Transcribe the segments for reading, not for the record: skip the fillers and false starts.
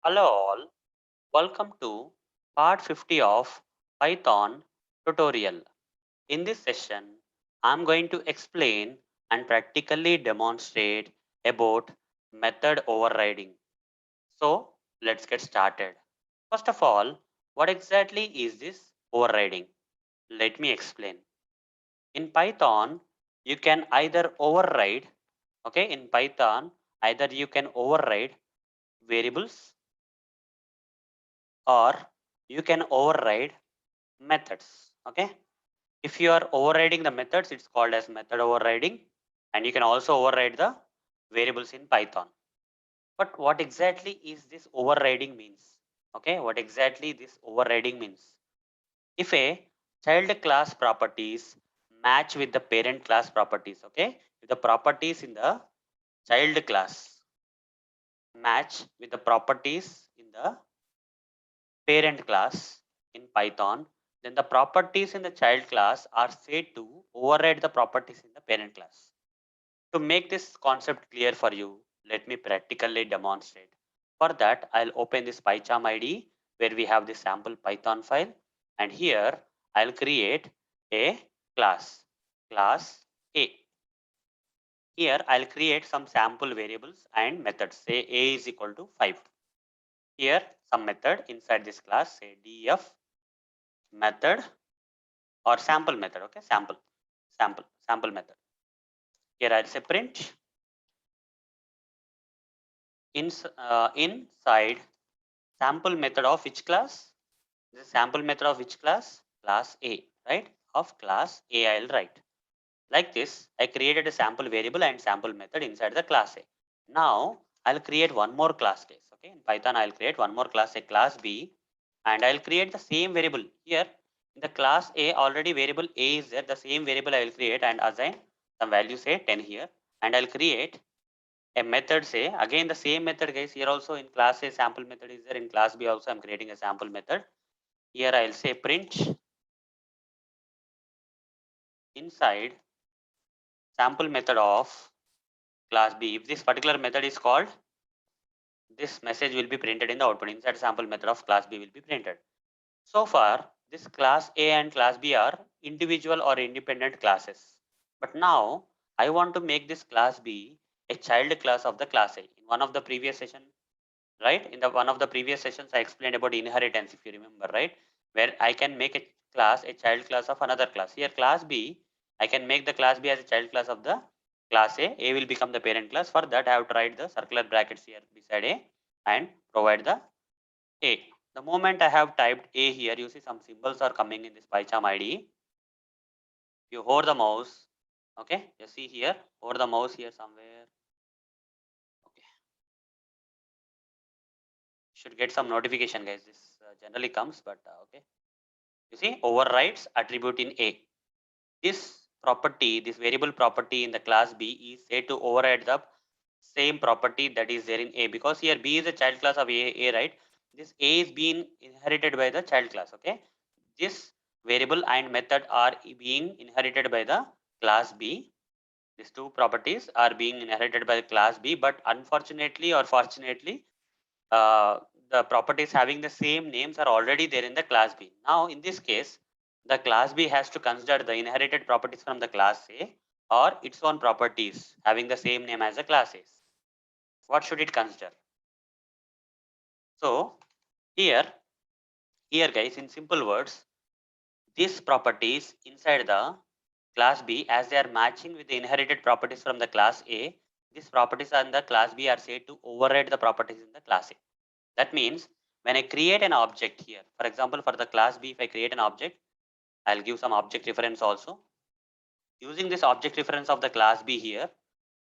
Hello all, welcome to part 50 of Python tutorial. In this session, I'm going to explain and practically demonstrate about method overriding. So let's get started. First of all, what exactly is this overriding? Let me explain. In Python, you can either override, okay, in Python, either you can override variables or you can override methods. Okay, if you are overriding the methods, it's called as method overriding, and you can also override the variables in Python. But what exactly is this overriding means? Okay, what exactly this overriding means? If a child class properties match with the parent class properties, okay, if the properties in the child class match with the properties in the parent class in Python, then the properties in the child class are said to override the properties in the parent class. To make this concept clear for you, let me practically demonstrate. For that, I'll open this PyCharm IDE where we have this sample Python file, and here I'll create a class, class A. Here I'll create some sample variables and methods. Say A is equal to 5. Here some method inside this class, say df method or sample method. Okay, sample method. Here I'll say print inside sample method of which class? The sample method of which class? Class A, right? Of class A I'll write. Like this, I created a sample variable and sample method inside the class A. Now I'll create one more class case. Okay, in Python I'll create one more class, a class B, and I'll create the same variable here. In the class A, already variable A is there. The same variable I will create and assign some value, say 10 here, and I'll create a method, say again the same method, guys. Here also in class A sample method is there. In class B also I'm creating a sample method. Here I'll say print inside sample method of class B. If this particular method is called, this message will be printed in the output. Inside sample method of class B will be printed. So far, this class A and class B are individual or independent classes. But now I want to make this class B a child class of the class A. In one of the previous session, right? In the one of the previous sessions, I explained about inheritance, if you remember, right? Where I can make a class a child class of another class. Here, class B, I can make the class B as a child class of the class A. A will become the parent class. For that, I have to write the circular brackets here beside A and provide the A. The moment I have typed A here, you see some symbols are coming in this PyCharm IDE. You hold the mouse, okay? You see here, hold the mouse here somewhere. Okay, should get some notification, guys. This generally comes, but okay. You see, overrides attribute in A. This property, this variable property in the class B is said to override the same property that is there in A, because here B is a child class of A, right? This A is being inherited by the child class, okay? This variable and method are being inherited by the class B. These two properties are being inherited by the class B, but unfortunately or fortunately, uh, the properties having the same names are already there in the class B. Now, in this case, the class B has to consider the inherited properties from the class A or its own properties having the same name as the class A. What should it consider? So, here, here guys, in simple words, these properties inside the class B, as they are matching with the inherited properties from the class A, these properties on the class B are said to override the properties in the class A. That means when I create an object here, for example, for the class B, if I create an object, I'll give some object reference also. Using this object reference of the class B here,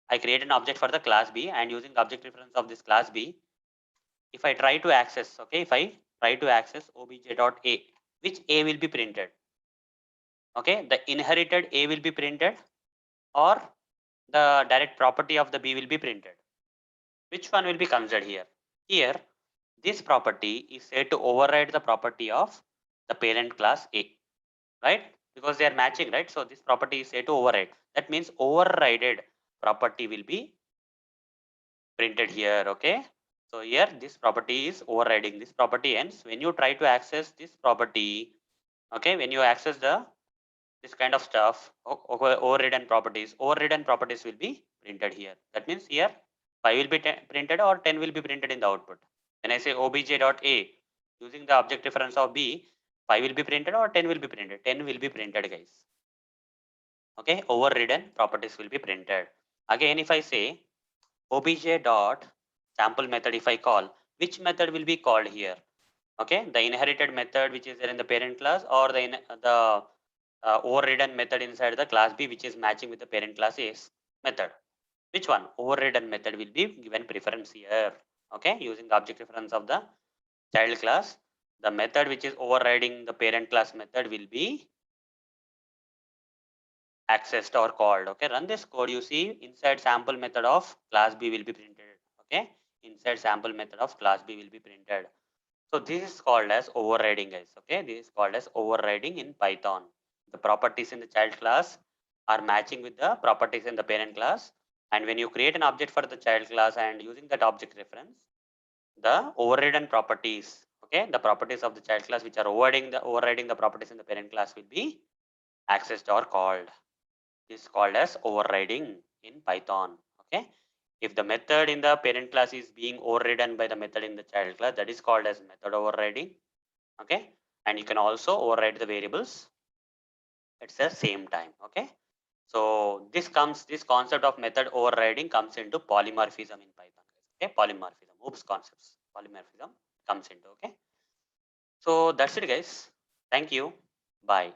I create an object for the class B, and using the object reference of this class B, if I try to access, okay, if I try to access obj.a, which A will be printed? Okay, the inherited A will be printed or the direct property of the B will be printed. Which one will be considered here? Here, this property is said to override the property of the parent class A, right? Because they are matching, right? So this property is said to override. That means overrided property will be printed here, okay? So here this property is overriding this property, ends when you try to access this property. Okay, when you access this kind of stuff, overridden properties will be printed here. That means here 5 will be printed or 10 will be printed in the output. When I say obj.a using the object reference of b, 5 will be printed or 10 will be printed. 10 will be printed, guys. Okay, overridden properties will be printed. Again, if I say obj dot sample method, if I call, which method will be called here? Okay, the inherited method which is there in the parent class, or the overridden method inside the class B which is matching with the parent class A's method. Which one? Overridden method will be given preference here. Okay, using the object reference of the child class, the method which is overriding the parent class method will be accessed or called. Okay, run this code. You see inside sample method of class B will be printed. Okay, inside sample method of class B will be printed. So this is called as overriding, guys. Okay, this is called as overriding in Python. The properties in the child class are matching with the properties in the parent class. And when you create an object for the child class and using that object reference, the overridden properties, okay, the properties of the child class which are overriding the properties in the parent class will be accessed or called. This is called as overriding in Python. Okay. If the method in the parent class is being overridden by the method in the child class, that is called as method overriding. Okay. And you can also override the variables at the same time. Okay. So this concept of method overriding comes into polymorphism in Python. Okay. Polymorphism. Oops, concepts. Polymorphism comes into. Okay. So that's it, guys. Thank you. Bye.